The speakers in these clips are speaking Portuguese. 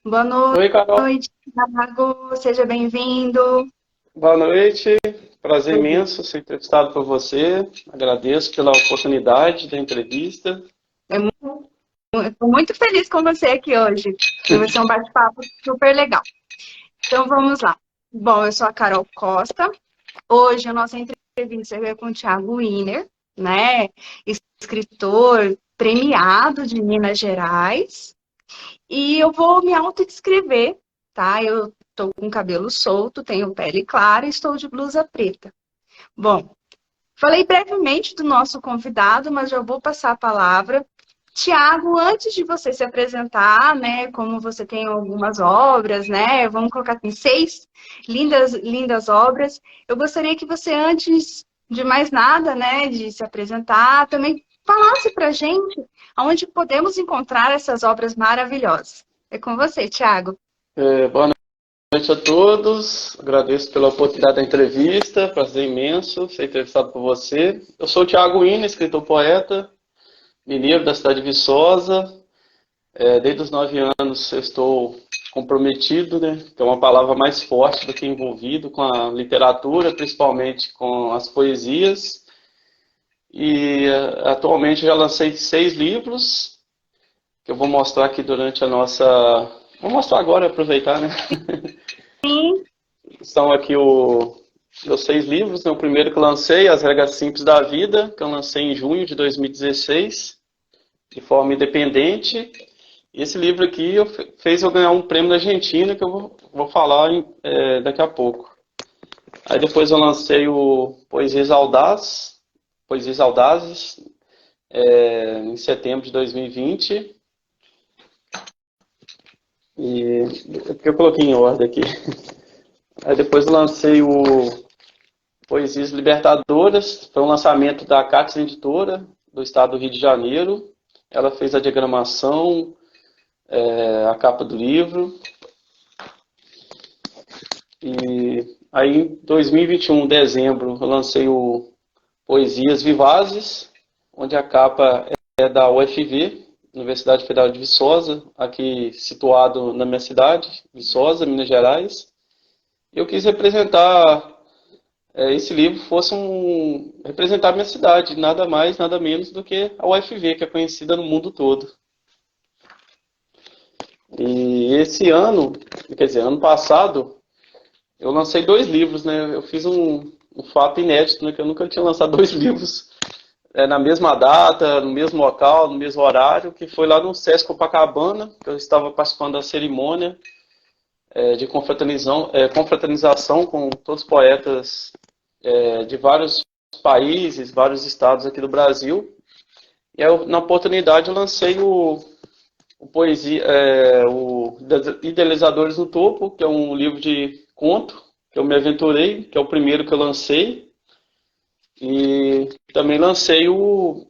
Boa Oi, Carol. noite, Thiago. Seja bem-vindo. Boa noite. Prazer imenso ser entrevistado por você. Agradeço pela oportunidade da entrevista. Estou muito feliz com você aqui hoje. Vai ser um bate-papo super legal. Então vamos lá. Bom, eu sou a Carol Costa. Hoje a nossa entrevista é com o Thiago Winer, né? Escritor premiado de Minas Gerais. E eu vou me autodescrever, tá? Eu estou com cabelo solto, tenho pele clara e estou de blusa preta. Bom, falei brevemente do nosso convidado, mas já vou passar a palavra. Tiago, antes de você se apresentar, né, como você tem algumas obras, né, vamos colocar aqui 6 lindas obras, eu gostaria que você, antes de mais nada, né, de se apresentar, também falasse para a gente aonde podemos encontrar essas obras maravilhosas. É com você, Tiago. Boa noite a todos. Agradeço pela oportunidade da entrevista. Prazer imenso ser entrevistado por você. Eu sou o Thiago Winer, escritor poeta, mineiro da cidade de Viçosa. Desde os 9 anos eu estou comprometido, né? Que é uma palavra mais forte do que envolvido com a literatura, principalmente com as poesias. E atualmente já lancei 6 livros, que eu vou mostrar aqui durante a nossa... Vou mostrar agora, aproveitar, né? Sim. São aqui os 6 livros, né? O primeiro que eu lancei, As Regras Simples da Vida, que eu lancei em junho de 2016, de forma independente. E esse livro aqui fez eu ganhar um prêmio na Argentina, que eu vou falar daqui a pouco. Aí depois eu lancei o Poesias Audazes, em setembro de 2020. E é porque eu coloquei em ordem aqui. Aí depois eu lancei o Poesias Libertadoras, foi um lançamento da Cates Editora, do estado do Rio de Janeiro. Ela fez a diagramação, a capa do livro. E aí em 2021, dezembro, eu lancei o Poesias Vivazes, onde a capa é da UFV, Universidade Federal de Viçosa, aqui situado na minha cidade, Viçosa, Minas Gerais. Eu quis representar, esse livro fosse representar a minha cidade, nada mais, nada menos do que a UFV, que é conhecida no mundo todo. E esse ano, quer dizer, ano passado, eu lancei 2 livros, né? Eu fiz um fato inédito, né? Que eu nunca tinha lançado 2 livros na mesma data, no mesmo local, no mesmo horário, que foi lá no Sesc Copacabana, que eu estava participando da cerimônia de confraternização com todos os poetas de vários países, vários estados aqui do Brasil. E aí, na oportunidade, eu lancei o Idealizadores no Topo, que é um livro de conto, que eu me aventurei, que é o primeiro que eu lancei. E também lancei o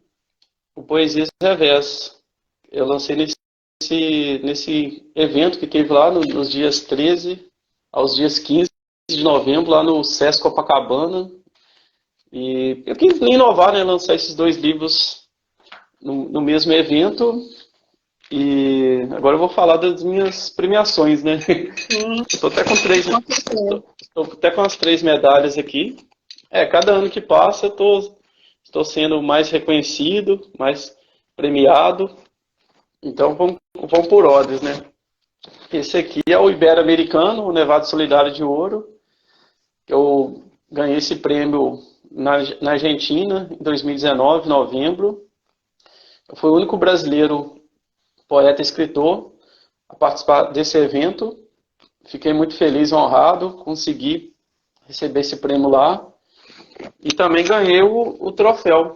Poesias Revés. Eu lancei nesse evento que teve lá nos dias 13 aos dias 15 de novembro, lá no Sesc Copacabana. E eu quis inovar, né, lançar esses 2 livros no mesmo evento. E agora eu vou falar das minhas premiações, né? Sim, Estou até com 3, com certeza. estou até com as 3 medalhas aqui. Cada ano que passa eu estou sendo mais reconhecido, mais premiado. Então vamos por ordens, né? Esse aqui é o Ibero-Americano, o Nevado Solidário de Ouro. Eu ganhei esse prêmio na Argentina em 2019, em novembro. Eu fui o único brasileiro poeta e escritor a participar desse evento. Fiquei muito feliz e honrado, consegui receber esse prêmio lá. E também ganhei o troféu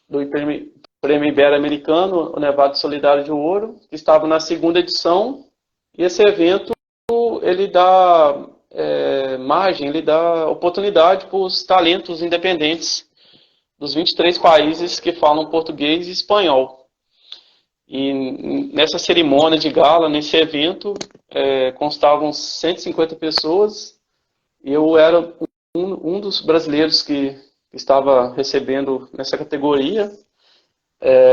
do Prêmio Ibero-Americano, o Nevado Solidário de Ouro, que estava na 2ª edição. E esse evento, ele dá margem, ele dá oportunidade para os talentos independentes dos 23 países que falam português e espanhol. E nessa cerimônia de gala, nesse evento, constavam 150 pessoas, e eu era um dos brasileiros que estava recebendo nessa categoria.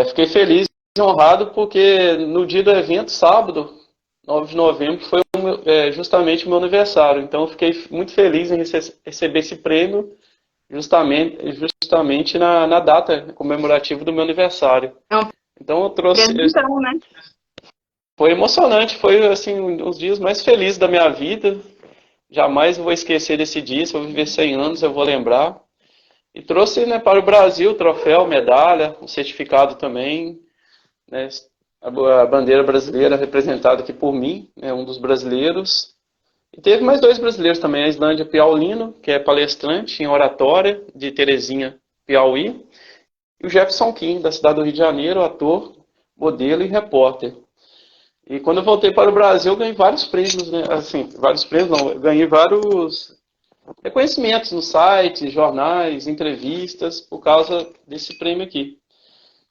Fiquei feliz e honrado porque no dia do evento, sábado, 9 de novembro foi justamente o meu aniversário. Então eu fiquei muito feliz em receber esse prêmio justamente na data comemorativa do meu aniversário. É um Então eu trouxe. presentão, né? Foi emocionante, foi assim, um dos dias mais felizes da minha vida. Jamais vou esquecer desse dia. Se eu viver 100 anos, eu vou lembrar. E trouxe, né, para o Brasil o troféu, medalha, o certificado também, né, a bandeira brasileira representada aqui por mim, né, um dos brasileiros. E teve mais dois brasileiros também, a Islândia Piaulino, que é palestrante em oratória, de Terezinha, Piauí, e o Jefferson Kim, da cidade do Rio de Janeiro, ator, modelo e repórter. E quando eu voltei para o Brasil, eu ganhei vários prêmios, né? Assim, vários prêmios não, eu ganhei vários reconhecimentos nos sites, jornais, entrevistas, por causa desse prêmio aqui.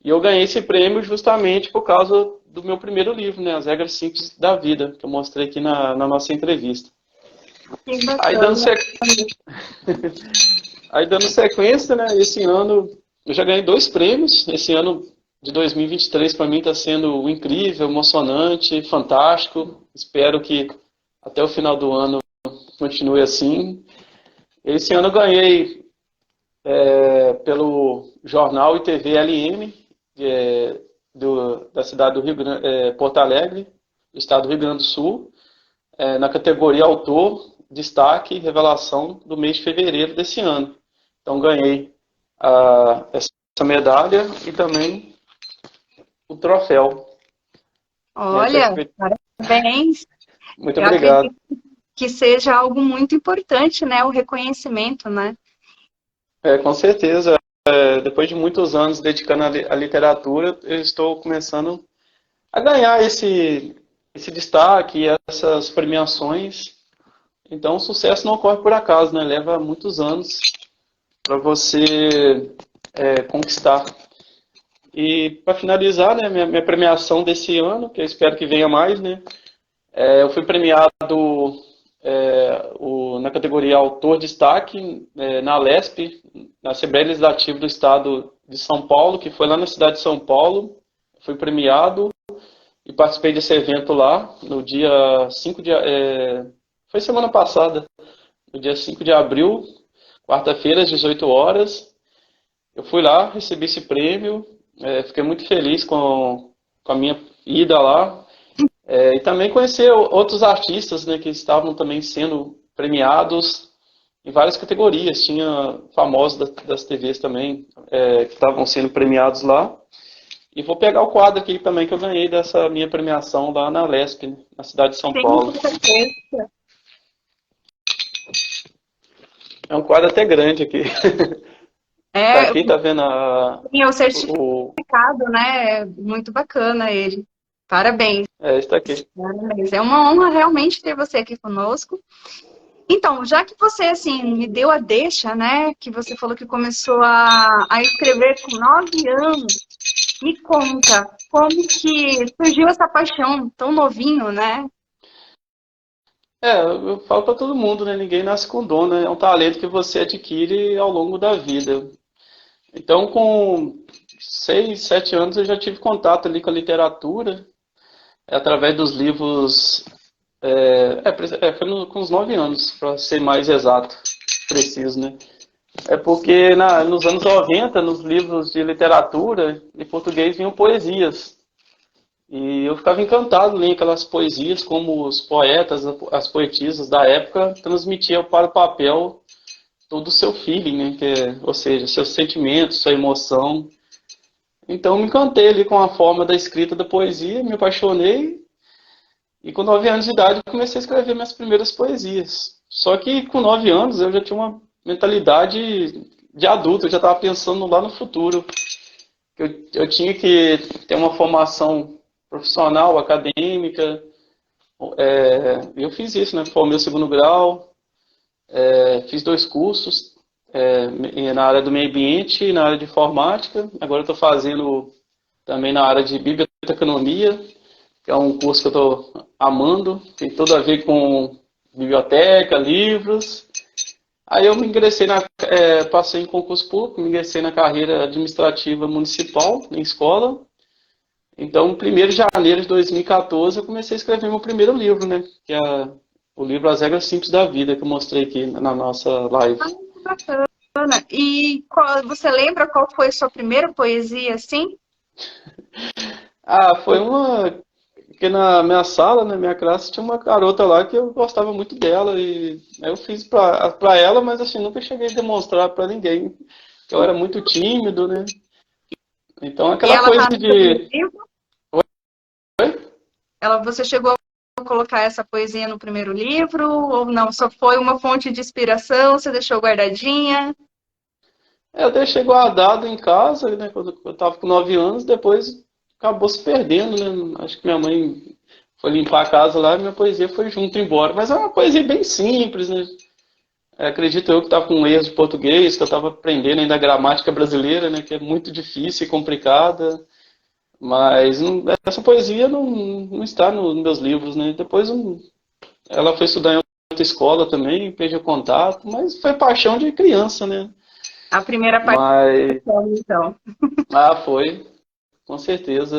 E eu ganhei esse prêmio justamente por causa do meu primeiro livro, né? As Regras Simples da Vida, que eu mostrei aqui na nossa entrevista. Que Aí dando, bacana. Aí dando sequência, né? Esse ano eu já ganhei dois prêmios. Esse ano de 2023 para mim está sendo incrível, emocionante, fantástico. Espero que até o final do ano continue assim. Esse ano eu ganhei pelo jornal e TV LM da cidade do Rio Grande, Porto Alegre, do estado do Rio Grande do Sul, na categoria Autor, Destaque e Revelação do mês de fevereiro desse ano. Então ganhei essa medalha e também o troféu. Olha, parabéns. Muito Eu obrigado. acredito que seja algo muito importante, né? O reconhecimento, né? Com certeza. Depois de muitos anos dedicando à literatura, eu estou começando a ganhar esse destaque, essas premiações. Então, o sucesso não ocorre por acaso, né? Leva muitos anos para você conquistar. E para finalizar, né, minha premiação desse ano, que eu espero que venha mais, né? Eu fui premiado na categoria Autor Destaque na Lesp, na Assembleia Legislativa do Estado de São Paulo, que foi lá na cidade de São Paulo. Fui premiado e participei desse evento lá no dia 5 de... foi semana passada, no dia 5 de abril, quarta-feira, às 18 horas. Eu fui lá, recebi esse prêmio, fiquei muito feliz com a minha ida lá. E também conhecer outros artistas, né, que estavam também sendo premiados em várias categorias. Tinha famosos das TVs também que estavam sendo premiados lá. E vou pegar o quadro aqui também que eu ganhei dessa minha premiação lá na Lesp, né, na cidade de São Sim, Paulo. com certeza. É um quadro até grande aqui. Tá É, aqui, tá vendo sim, é o o... certificado, né? É muito bacana ele. Parabéns. está aqui. Parabéns. É uma honra realmente ter você aqui conosco. Então, já que você, assim, me deu a deixa, né? Que você falou que começou a escrever com 9 anos. Me conta, como que surgiu essa paixão tão novinho, né? Eu falo para todo mundo, né? Ninguém nasce com dom, né? É um talento que você adquire ao longo da vida. Então, com 6, 7 anos, eu já tive contato ali com a literatura, através dos livros. Foi com uns 9 anos, para ser mais exato, preciso, né? É porque nos anos 90, nos livros de literatura, em português, vinham poesias. E eu ficava encantado lendo aquelas poesias, como os poetas, as poetisas da época transmitiam para o papel todo o seu feeling, né? Ou seja, seus sentimentos, sua emoção. Então me encantei ali com a forma da escrita da poesia, me apaixonei e com 9 anos de idade eu comecei a escrever minhas primeiras poesias. Só que com 9 anos eu já tinha uma mentalidade de adulto, eu já estava pensando lá no futuro. Eu tinha que ter uma formação profissional, acadêmica. Eu fiz isso, né? Formei o segundo grau, fiz 2 cursos na área do meio ambiente e na área de informática. Agora eu estou fazendo também na área de biblioteconomia, que é um curso que eu estou amando, tem tudo a ver com biblioteca, livros. Aí eu me ingressei passei em concurso público, me ingressei na carreira administrativa municipal, em escola, Então, 1º de janeiro de 2014, eu comecei a escrever meu primeiro livro, né? Que é o livro As Regras Simples da Vida, que eu mostrei aqui na nossa live. Ah, que bacana. E você lembra qual foi a sua primeira poesia, assim? Ah, foi uma. Porque na minha sala, na minha classe, tinha uma garota lá que eu gostava muito dela. E aí eu fiz pra ela, mas assim, nunca cheguei a demonstrar pra ninguém. Eu era muito tímido, né? Então, E aquela ela coisa tá no primeiro de. livro? Oi? Você chegou a colocar essa poesia no primeiro livro? Ou não? Só foi uma fonte de inspiração? Você deixou guardadinha? Eu deixei guardado em casa, né? Quando eu tava com 9 anos, depois acabou se perdendo, né? Acho que minha mãe foi limpar a casa lá e minha poesia foi junto embora. Mas é uma poesia bem simples, né? Acredito eu que estava com erros de português, que eu estava aprendendo ainda a gramática brasileira, né? Que é muito difícil e complicada. Mas essa poesia não está nos meus livros, né? Depois ela foi estudar em outra escola também, perdi o contato, mas foi paixão de criança, né? A primeira parte, Mas, então. foi, com certeza.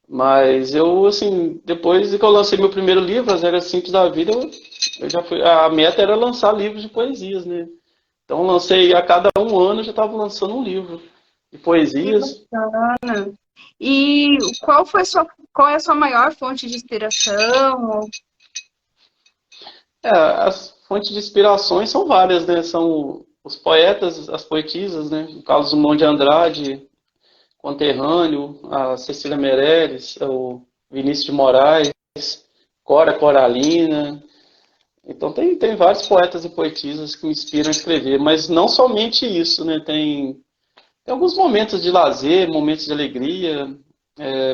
Mas eu, assim, depois que eu lancei meu primeiro livro, As Regras Simples da Vida, eu já fui, a meta era lançar livros de poesias, né? Então eu lancei a cada um ano, eu já estava lançando um livro de Que poesias. bacana. E qual é a sua maior fonte de inspiração? As fontes de inspirações são várias, né? São os poetas, as poetisas, né? O Carlos Drummond de Andrade, conterrâneo, a Cecília Meirelles, o Vinícius de Moraes, Cora Coralina. Então tem vários poetas e poetisas que me inspiram a escrever, mas não somente isso, né? Tem alguns momentos de lazer, momentos de alegria.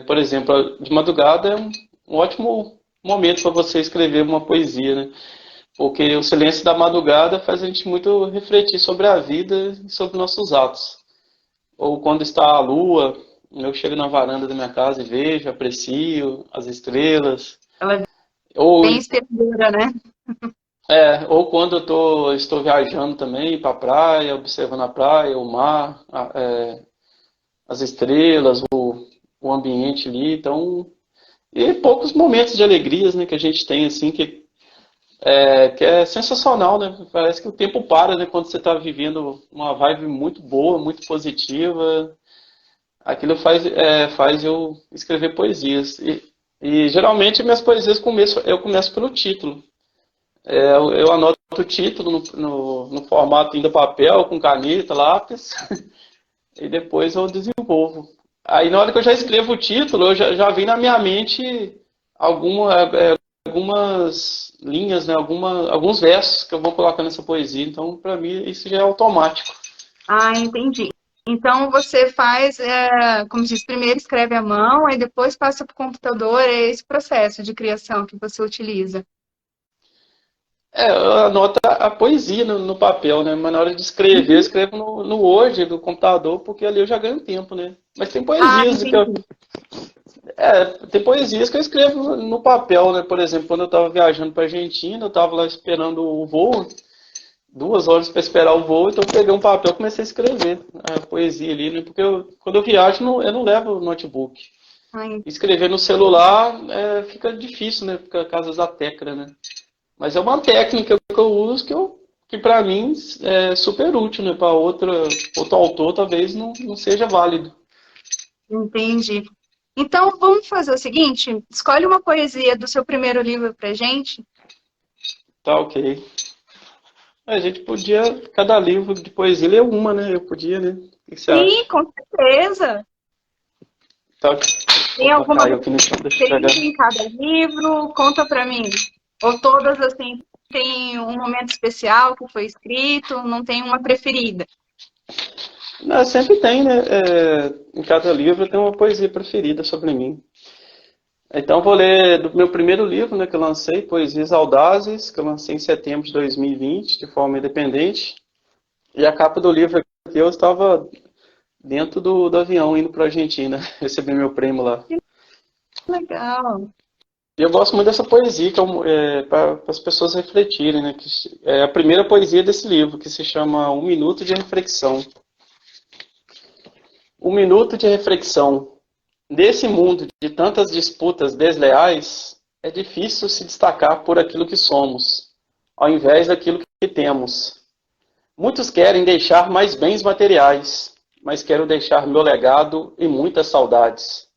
Por exemplo, de madrugada é um ótimo momento para você escrever uma poesia, né? Porque o silêncio da madrugada faz a gente muito refletir sobre a vida e sobre nossos atos. Ou quando está a lua, eu chego na varanda da minha casa e vejo, aprecio as estrelas. Ela é Ou, bem inspiradora, né? ou quando estou viajando também para a praia, observando a praia, o mar, as estrelas, o ambiente ali. Então, e poucos momentos de alegrias, né, que a gente tem, assim, que é sensacional, né? Parece que o tempo para, né, quando você está vivendo uma vibe muito boa, muito positiva. Aquilo faz eu escrever poesias. E geralmente minhas poesias eu começo pelo título. Eu anoto o título no formato ainda papel, com caneta, lápis, e depois eu desenvolvo. Aí na hora que eu já escrevo o título, já vem na minha mente algumas linhas, né, alguns versos que eu vou colocar nessa poesia. Então, para mim, isso já é automático. Ah, entendi. Então você faz, como se diz, primeiro escreve à mão, aí depois passa para o computador, é esse processo de criação que você utiliza. Eu anoto a poesia no papel, né? Mas na hora de escrever, eu Uhum. escrevo no Word do computador, porque ali eu já ganho tempo, né? Mas Ah, entendi. tem poesias que eu escrevo no papel, né? Por exemplo, quando eu estava viajando para Argentina, eu estava lá esperando o voo, 2 horas para esperar o voo, então eu peguei um papel e comecei a escrever a poesia ali, né? Porque quando eu viajo, eu não levo notebook. Ah, Escrever no celular fica difícil, né? Fica casas da tecla, né? Mas é uma técnica que eu uso que para mim é super útil, né? Para outro autor talvez não seja válido. entendi. Então vamos fazer o seguinte: escolhe uma poesia do seu primeiro livro pra gente. Tá ok. A gente podia, cada livro de poesia ler uma, né? Eu podia, né? O que você Sim, acha? com certeza. Tá. Tem Opa, alguma caiu aqui no chão, deixa eu pegar. referência em cada livro? Conta pra mim. Ou todas assim tem um momento especial que foi escrito, não tem uma preferida? Não, sempre tem, né? Em cada livro tem uma poesia preferida sobre mim. Então eu vou ler do meu primeiro livro, né? Que eu lancei, Poesias Audazes, que eu lancei em setembro de 2020, de forma independente. E a capa do livro aqui eu estava dentro do avião indo para a Argentina, receber meu prêmio lá. Legal. E eu gosto muito dessa poesia, que para as pessoas refletirem, né? Que é a primeira poesia desse livro, que se chama Um Minuto de Reflexão. Um minuto de reflexão. Nesse mundo de tantas disputas desleais, é difícil se destacar por aquilo que somos, ao invés daquilo que temos. Muitos querem deixar mais bens materiais, mas quero deixar meu legado e muitas saudades.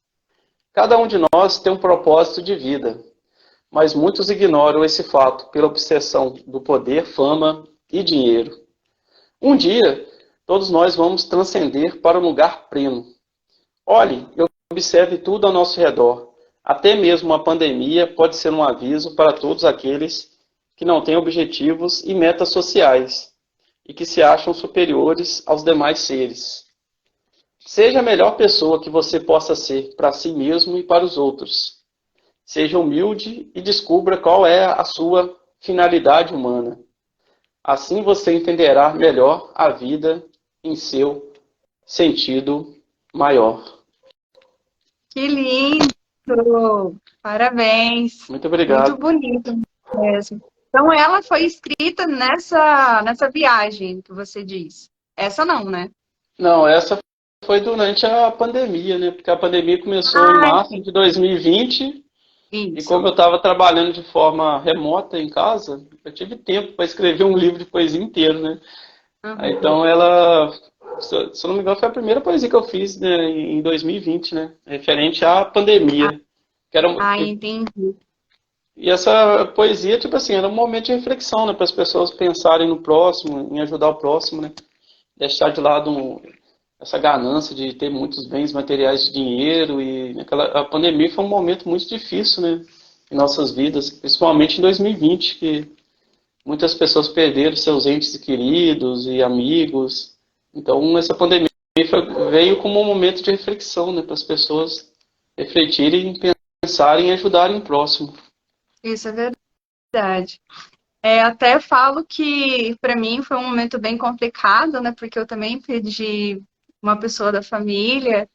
Cada um de nós tem um propósito de vida, mas muitos ignoram esse fato pela obsessão do poder, fama e dinheiro. Um dia, todos nós vamos transcender para um lugar pleno. Olhe e observe tudo ao nosso redor. Até mesmo a pandemia pode ser um aviso para todos aqueles que não têm objetivos e metas sociais e que se acham superiores aos demais seres. Seja a melhor pessoa que você possa ser para si mesmo e para os outros. Seja humilde e descubra qual é a sua finalidade humana. Assim você entenderá melhor a vida em seu sentido maior. Que lindo! Parabéns! Muito obrigado. Muito bonito mesmo. Então, ela foi escrita nessa viagem que você diz. Essa não, né? Não, essa foi durante a pandemia, né? Porque a pandemia começou em março de 2020 e Isso. como eu estava trabalhando de forma remota em casa, eu tive tempo para escrever um livro de poesia inteiro, né? Uhum. Então ela, se eu não me engano, foi a primeira poesia que eu fiz, né, em 2020, né? Referente à pandemia. Entendi. E essa poesia, tipo assim, era um momento de reflexão, né? Para as pessoas pensarem no próximo, em ajudar o próximo, né? Deixar de lado essa ganância de ter muitos bens materiais de dinheiro. E a pandemia foi um momento muito difícil, né? Em nossas vidas, principalmente em 2020, que muitas pessoas perderam seus entes queridos e amigos. Então, essa pandemia veio como um momento de reflexão, né? Para as pessoas refletirem, pensarem e ajudarem o próximo. Isso é verdade. Até falo que para mim foi um momento bem complicado, né? Porque eu também perdi uma pessoa da família.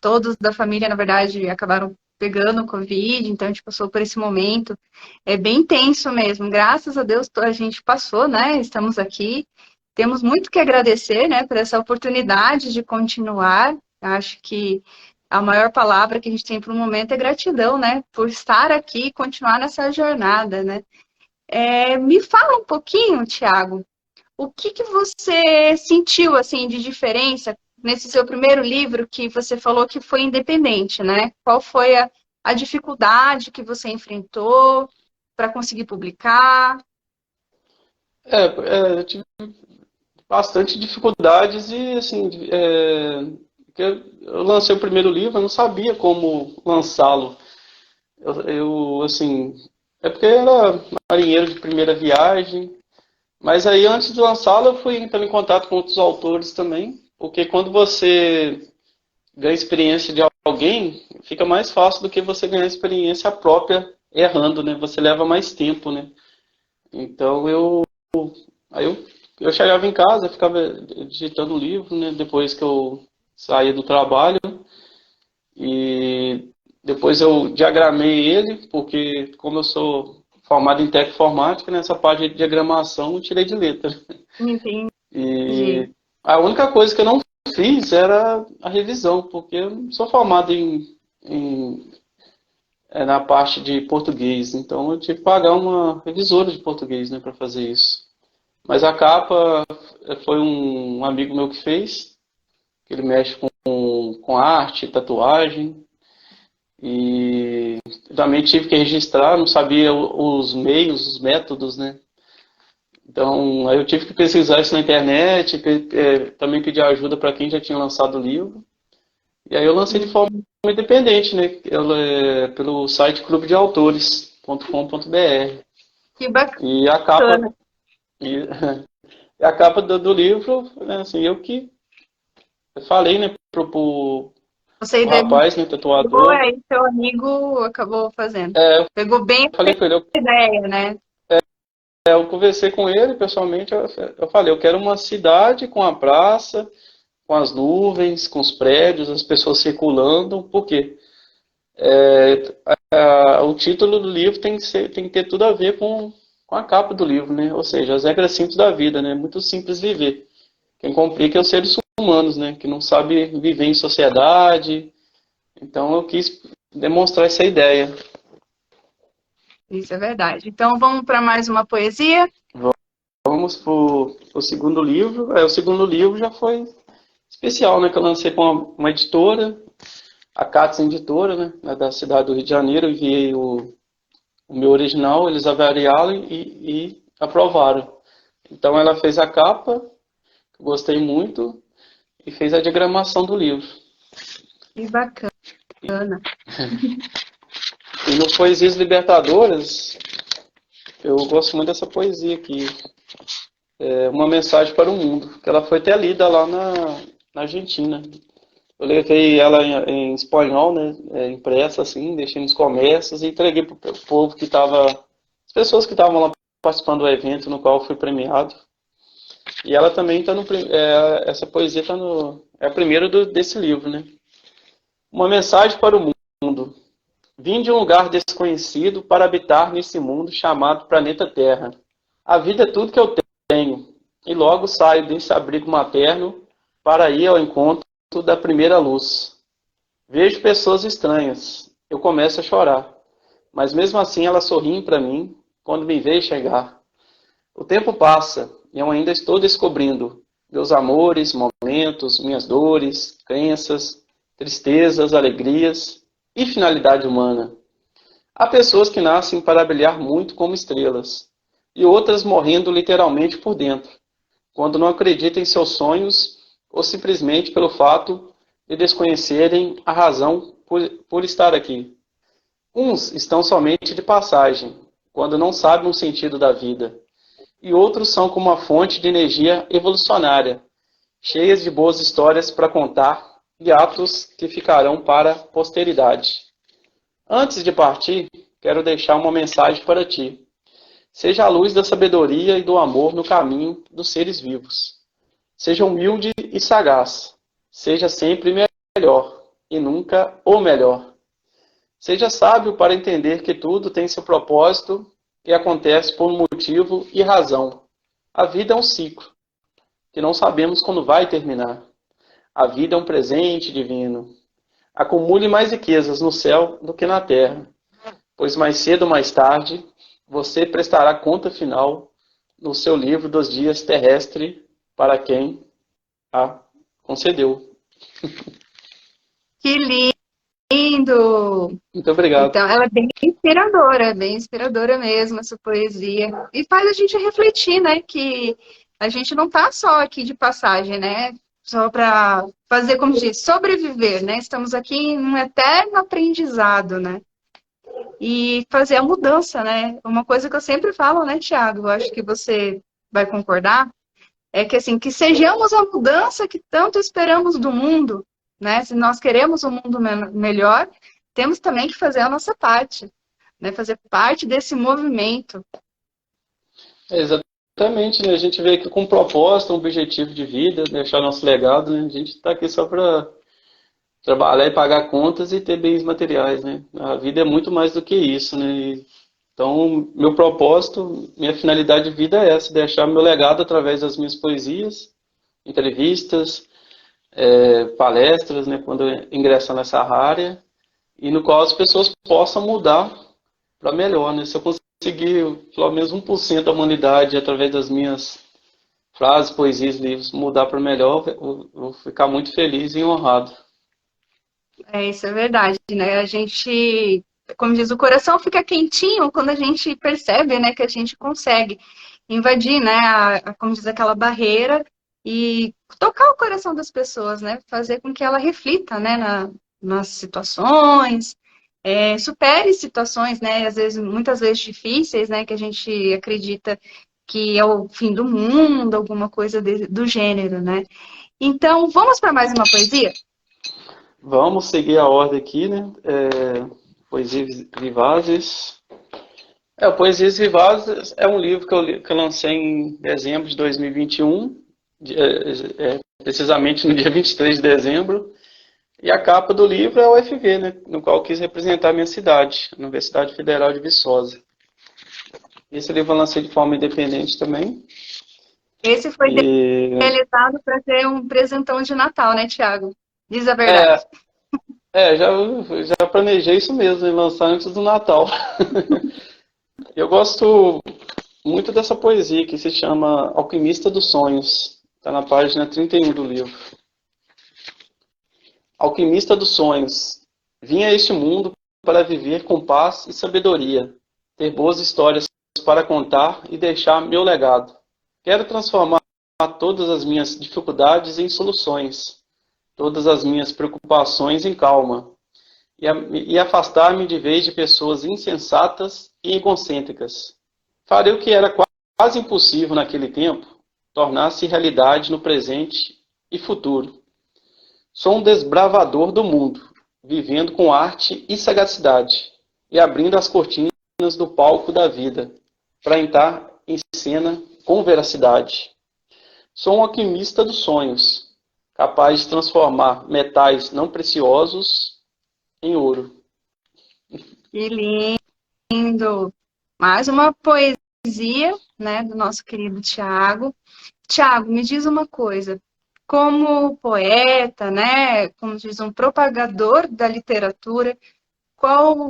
Todos da família, na verdade, acabaram pegando o Covid, então a gente passou por esse momento. É bem tenso mesmo. Graças a Deus a gente passou, né? Estamos aqui. Temos muito que agradecer, né, por essa oportunidade de continuar. Acho que a maior palavra que a gente tem para o momento é gratidão, né? Por estar aqui e continuar nessa jornada, né? Me fala um pouquinho, Thiago, o que você sentiu assim de diferença nesse seu primeiro livro que você falou que foi independente, né? Qual foi a dificuldade que você enfrentou para conseguir publicar? Eu tive bastante dificuldades e, assim, que eu lancei o primeiro livro, eu não sabia como lançá-lo. Assim, é porque eu era marinheiro de primeira viagem, mas aí antes de lançá-lo eu fui entrando em contato com outros autores também, porque quando você ganha experiência de alguém, fica mais fácil do que você ganhar experiência própria errando, né? Você leva mais tempo, né? Então aí eu chegava em casa, ficava digitando o livro, né? Depois que eu saía do trabalho e depois eu diagramei ele, porque como eu sou formado em informática, nessa parte de diagramação eu tirei de letra. Entendi. E a única coisa que eu não fiz era a revisão, porque eu não sou formado na parte de português, então eu tive que pagar uma revisora de português, né, para fazer isso. Mas a capa foi um amigo meu que fez, que ele mexe com arte, tatuagem, e também tive que registrar, não sabia os meios, os métodos, né? Então, aí eu tive que pesquisar isso na internet, também pedir ajuda para quem já tinha lançado o livro. E aí eu lancei de forma independente, né? Pelo site clubedeautores.com.br. Que bacana. E a capa, e a capa do livro, né, assim, eu falei, né, pro Você rapaz, né, tatuador. aí seu amigo acabou fazendo. Eu Pegou bem falei com ele, a ideia, né? eu conversei com ele pessoalmente, eu falei, eu quero uma cidade com a praça, com as nuvens, com os prédios, as pessoas circulando, por quê? O título do livro tem que ter tudo a ver com a capa do livro, né? Ou seja, as regras simples da vida, né? Muito simples viver. Quem complica é os seres humanos, né? Que não sabe viver em sociedade, Então eu quis demonstrar essa ideia. Isso é verdade. Então vamos para mais uma poesia? Vamos para o segundo livro. O segundo livro já foi especial, né? Que eu lancei com uma editora, a Catz Editora, né? Da cidade do Rio de Janeiro. Eu enviei o meu original, eles avaliaram e aprovaram. Então ela fez a capa, gostei muito, e fez a diagramação do livro. Que bacana. E no Poesias Libertadoras, eu gosto muito dessa poesia aqui. É Uma Mensagem para o Mundo, que ela foi até lida lá na Argentina. Eu levei ela em espanhol, né, impressa assim, deixei nos comércios e entreguei para o povo que estava, as pessoas que estavam lá participando do evento no qual eu fui premiado. E ela também está essa poesia está é a primeira desse livro, né? Uma Mensagem para o Mundo. Vim de um lugar desconhecido para habitar nesse mundo chamado planeta Terra. A vida é tudo que eu tenho, e logo saio desse abrigo materno para ir ao encontro da primeira luz. Vejo pessoas estranhas, eu começo a chorar, mas mesmo assim elas sorriem para mim quando me veem chegar. O tempo passa e eu ainda estou descobrindo meus amores, momentos, minhas dores, crenças, tristezas, alegrias e finalidade humana. Há pessoas que nascem para brilhar muito como estrelas, e outras morrendo literalmente por dentro, quando não acreditam em seus sonhos ou simplesmente pelo fato de desconhecerem a razão por estar aqui. Uns estão somente de passagem, quando não sabem o sentido da vida, e outros são como uma fonte de energia evolucionária, cheias de boas histórias para contar e atos que ficarão para a posteridade. Antes de partir, quero deixar uma mensagem para ti. Seja a luz da sabedoria e do amor no caminho dos seres vivos. Seja humilde e sagaz. Seja sempre melhor e nunca o melhor. Seja sábio para entender que tudo tem seu propósito e acontece por um motivo e razão. A vida é um ciclo, que não sabemos quando vai terminar. A vida é um presente divino. Acumule mais riquezas no céu do que na terra, pois mais cedo ou mais tarde você prestará conta final no seu livro dos dias terrestre para quem a concedeu. Que lindo! Muito obrigado. Então, ela é bem inspiradora mesmo, essa poesia. E faz a gente refletir, né? Que a gente não tá só aqui de passagem, né? Só para fazer, como diz, sobreviver, né? Estamos aqui em um eterno aprendizado, né? E fazer a mudança, né? Uma coisa que eu sempre falo, né, Tiago? Eu acho que você vai concordar, é que assim, que sejamos a mudança que tanto esperamos do mundo, né? Se nós queremos um mundo melhor, temos também que fazer a nossa parte, né? Fazer parte desse movimento. Exatamente, né? A gente veio aqui com um propósito, um objetivo de vida, deixar nosso legado, né? A gente está aqui só para trabalhar e pagar contas e ter bens materiais, né? A vida é muito mais do que isso, né? Então, meu propósito, minha finalidade de vida é essa, deixar meu legado através das minhas poesias, entrevistas, palestras, né, quando ingressar nessa área, e no qual as pessoas possam mudar para melhor, né? Se eu conseguir, pelo menos 1% da humanidade, através das minhas frases, poesias, livros, mudar para melhor, eu vou ficar muito feliz e honrado. Isso é verdade, né? A gente, como diz, o coração fica quentinho quando a gente percebe, né, que a gente consegue invadir, né, como diz, aquela barreira e tocar o coração das pessoas, né? Fazer com que ela reflita, né, nas situações, supere situações, né? Às vezes, muitas vezes difíceis, né? Que a gente acredita que é o fim do mundo, alguma coisa do gênero, né? Então, vamos para mais uma poesia? Vamos seguir a ordem aqui, né? Poesias Vivazes. O Poesias Vivazes é um livro que eu lancei em dezembro de 2021, precisamente no dia 23 de dezembro. E a capa do livro é o UFV, né? No qual eu quis representar a minha cidade, a Universidade Federal de Viçosa. Esse livro eu lancei de forma independente também. Esse foi realizado para ser um presentão de Natal, né, Tiago? Diz a verdade. Já planejei isso mesmo, em lançar antes do Natal. Eu gosto muito dessa poesia que se chama Alquimista dos Sonhos. Está na página 31 do livro. Alquimista dos sonhos. Vim a este mundo para viver com paz e sabedoria, ter boas histórias para contar e deixar meu legado. Quero transformar todas as minhas dificuldades em soluções, todas as minhas preocupações em calma, e afastar-me de vez de pessoas insensatas e egocêntricas. Farei o que era quase impossível naquele tempo, tornar-se realidade no presente e futuro. Sou um desbravador do mundo, vivendo com arte e sagacidade, e abrindo as cortinas do palco da vida, para entrar em cena com veracidade. Sou um alquimista dos sonhos, capaz de transformar metais não preciosos em ouro. Que lindo! Mais uma poesia, né, do nosso querido Tiago. Tiago, me diz uma coisa. Como poeta, né, como diz, um propagador da literatura, qual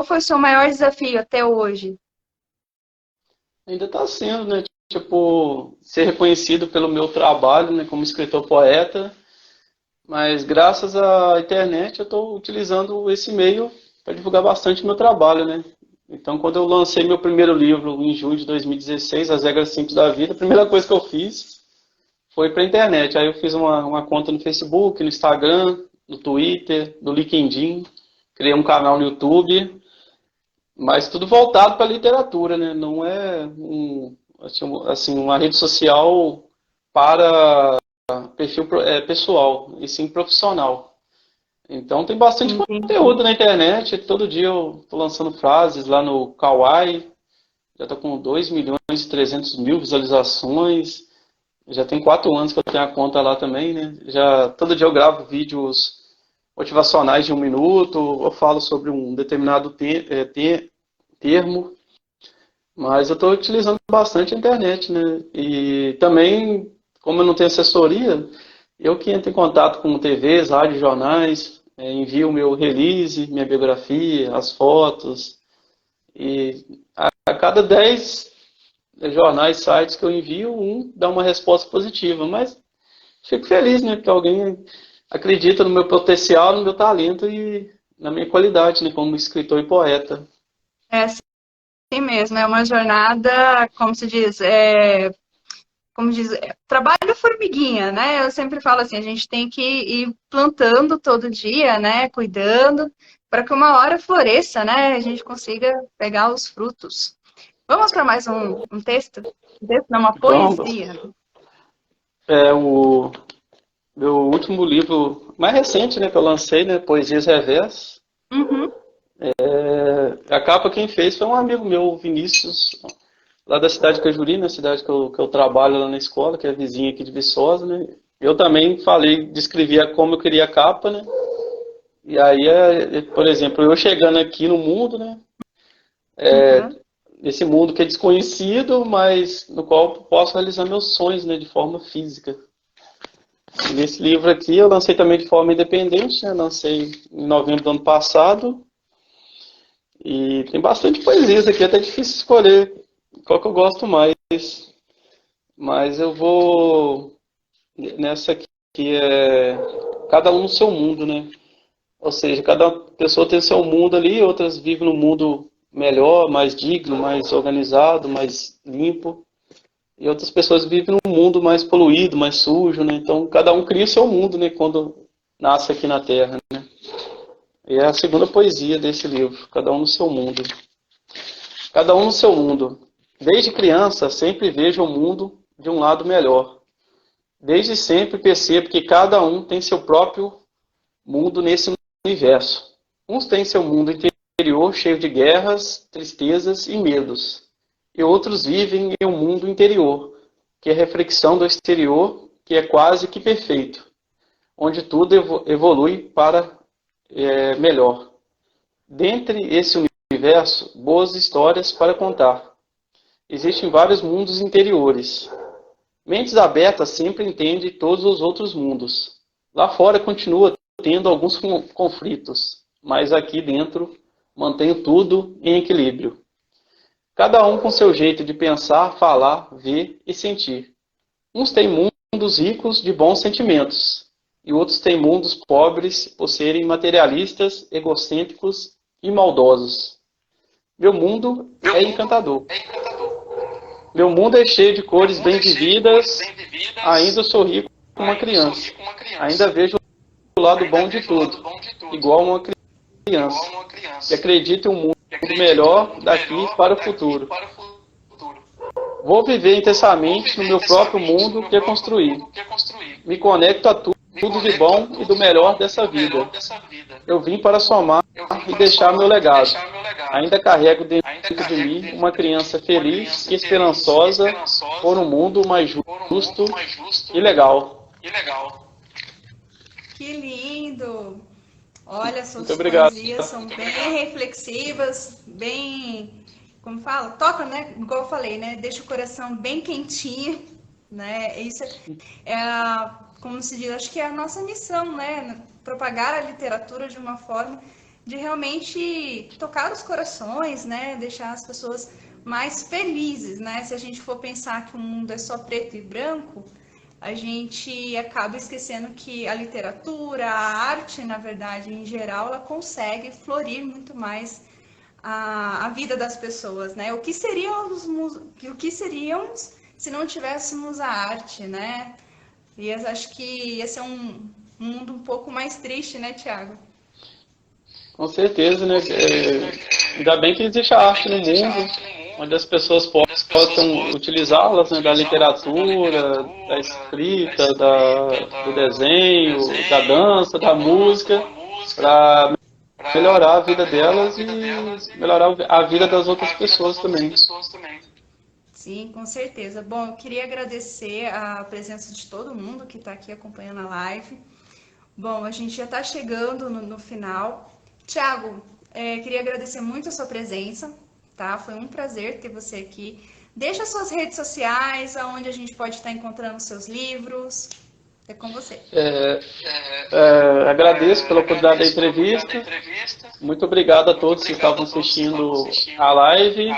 foi o seu maior desafio até hoje? Ainda está sendo, né? Tipo, ser reconhecido pelo meu trabalho, né, como escritor poeta, mas graças à internet eu estou utilizando esse meio para divulgar bastante o meu trabalho, né? Então, quando eu lancei meu primeiro livro em junho de 2016, As Regras Simples da Vida, a primeira coisa que eu fiz foi para a internet. Aí eu fiz uma conta no Facebook, no Instagram, no Twitter, no LinkedIn, criei um canal no YouTube, mas tudo voltado para a literatura, né? Não é assim, uma rede social para perfil pessoal, e sim profissional. Então tem bastante Entendi. conteúdo na internet. Todo dia eu estou lançando frases lá no Kawaii. Já estou com 2.300.000 visualizações. Já tem 4 anos que eu tenho a conta lá também, né? Todo dia eu gravo vídeos motivacionais de 1 minuto. Eu falo sobre um determinado termo. Mas eu estou utilizando bastante a internet, né? E também, como eu não tenho assessoria, eu que entro em contato com TVs, rádios, jornais, envio o meu release, minha biografia, as fotos. E a cada 10 jornais, sites que eu envio, um dá uma resposta positiva. Mas fico feliz, né? Que alguém acredita no meu potencial, no meu talento e na minha qualidade, né? Como escritor e poeta. É assim mesmo, é uma jornada, como diz, trabalho formiguinha, né? Eu sempre falo assim, a gente tem que ir plantando todo dia, né? Cuidando, para que uma hora floresça, né? A gente consiga pegar os frutos. Vamos para mais um texto? Um texto, não, uma Vamos. poesia. O meu último livro, mais recente, né, que eu lancei, né, Poesias Revés. Uhum. A capa quem fez foi um amigo meu, o Vinícius, lá da cidade de Cajuri, na cidade que eu trabalho lá na escola, que é vizinha aqui de Viçosa, né. Eu também falei, descrevia como eu queria a capa, né. E aí, por exemplo, eu chegando aqui no mundo, né, Uhum. esse mundo que é desconhecido, mas no qual eu posso realizar meus sonhos, né, de forma física. E nesse livro aqui eu lancei também de forma independente, né, lancei em novembro do ano passado. E tem bastante poesias aqui, é até difícil escolher qual que eu gosto mais. Mas eu vou nessa aqui, que é cada um no seu mundo, né? Ou seja, cada pessoa tem o seu mundo ali, outras vivem num mundo melhor, mais digno, mais organizado, mais limpo. E outras pessoas vivem num mundo mais poluído, mais sujo, né? Então cada um cria o seu mundo, né? Quando nasce aqui na Terra, né? E é a segunda poesia desse livro, cada um no seu mundo. Cada um no seu mundo. Desde criança, sempre vejo o mundo de um lado melhor. Desde sempre percebo que cada um tem seu próprio mundo nesse universo. Uns têm seu mundo interior cheio de guerras, tristezas e medos. E outros vivem em um mundo interior, que é reflexão do exterior, que é quase que perfeito, onde tudo evolui para melhor. Dentre esse universo, boas histórias para contar. Existem vários mundos interiores. Mentes abertas sempre entendem todos os outros mundos. Lá fora continua tendo alguns conflitos, mas aqui dentro mantenho tudo em equilíbrio. Cada um com seu jeito de pensar, falar, ver e sentir. Uns têm mundos ricos de bons sentimentos, e outros têm mundos pobres por serem materialistas, egocêntricos e maldosos. Meu mundo é encantador. Meu mundo é cheio de cores bem vividas, ainda sorri como uma criança. Ainda vejo o lado bom de tudo, igual uma criança. E acredito em um mundo melhor daqui para o futuro. Vou viver intensamente no meu próprio mundo que construí. Me conecto a tudo de bom e do melhor dessa vida. Eu vim para somar e deixar meu legado. Ainda carrego dentro de mim uma criança feliz e esperançosa por um mundo mais justo e legal. Que lindo! Olha, suas Muito obrigado. poesias são bem reflexivas, bem, como fala, toca, né? Igual eu falei, né? Deixa o coração bem quentinho, né? Isso como se diz, acho que é a nossa missão, né? Propagar a literatura de uma forma de realmente tocar os corações, né? Deixar as pessoas mais felizes, né? Se a gente for pensar que o mundo é só preto e branco, a gente acaba esquecendo que a literatura, a arte, na verdade, em geral, ela consegue florir muito mais a vida das pessoas, né? O que seríamos se não tivéssemos a arte, né? E eu acho que ia ser um mundo um pouco mais triste, né, Tiago? Com certeza, né? Ainda bem que existe a arte no mundo, onde as pessoas possam utilizá-las, né, da literatura, da escrita, do desenho, da dança, da música, para melhorar a vida delas e melhorar a vida das outras pessoas também. Sim, com certeza. Bom, eu queria agradecer a presença de todo mundo que está aqui acompanhando a live. Bom, a gente já está chegando no final. Tiago, queria agradecer muito a sua presença, tá? Foi um prazer ter você aqui. Deixa suas redes sociais, aonde a gente pode estar encontrando seus livros. É com você. Agradeço pela oportunidade da entrevista. Muito obrigado a todos que estavam assistindo a live.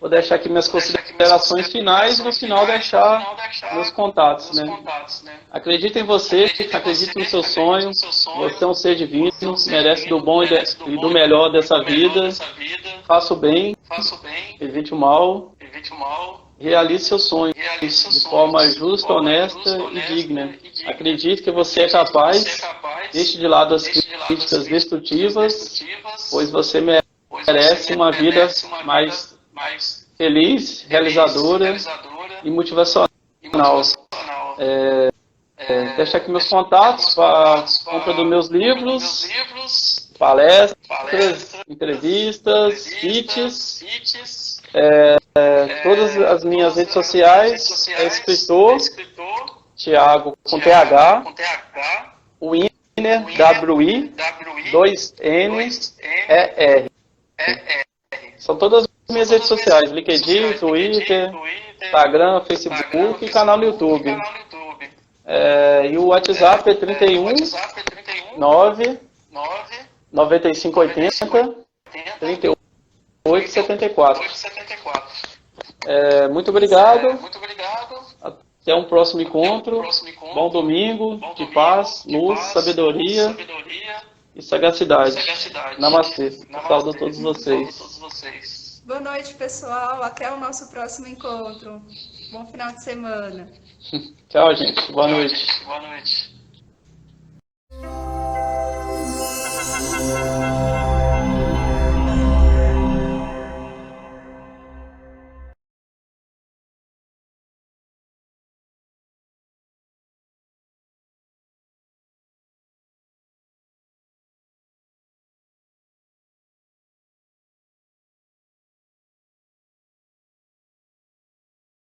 Vou deixar aqui minhas considerações finais e no final deixar meus contatos, né? Acredite em você, acredite no seu sonho. Você é um ser divino, merece do bom e do melhor dessa vida. Faça o bem, evite o mal. Realize seus sonhos de forma justa, honesta e digna. Acredite que você é capaz. Deixe de lado as críticas destrutivas, pois você merece uma vida mais feliz, realizadora e motivacional. Deixo aqui meus contatos para a compra dos meus livros, palestras, entrevistas, kits. Todas as minhas redes sociais é escritor Tiago com TH, Winner, WI, 2NER. São todas as minhas redes sociais, LinkedIn, Twitter, Instagram, Facebook e canal no YouTube. E o WhatsApp é 31 9 9580 3874. Muito obrigado. Até um próximo encontro. Bom domingo, de paz, luz, sabedoria e sagacidade. Namastê. Saúdo a todos vocês. Boa noite, pessoal. Até o nosso próximo encontro. Bom final de semana. Tchau, gente. Boa noite.